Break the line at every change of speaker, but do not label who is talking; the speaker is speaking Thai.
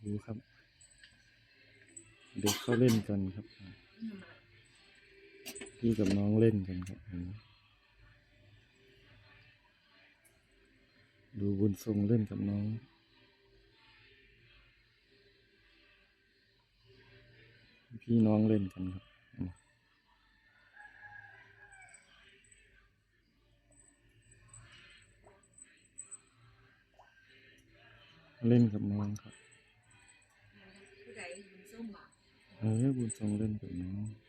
ดูครับเด็กเขาเล่นกันครับพี่กับน้องเล่นกันครับดูบุญทรงเล่นกับน้องพี่น้องเล่นกันครับเล่นกับน้องครับบุญทรงเล่นกับน้อง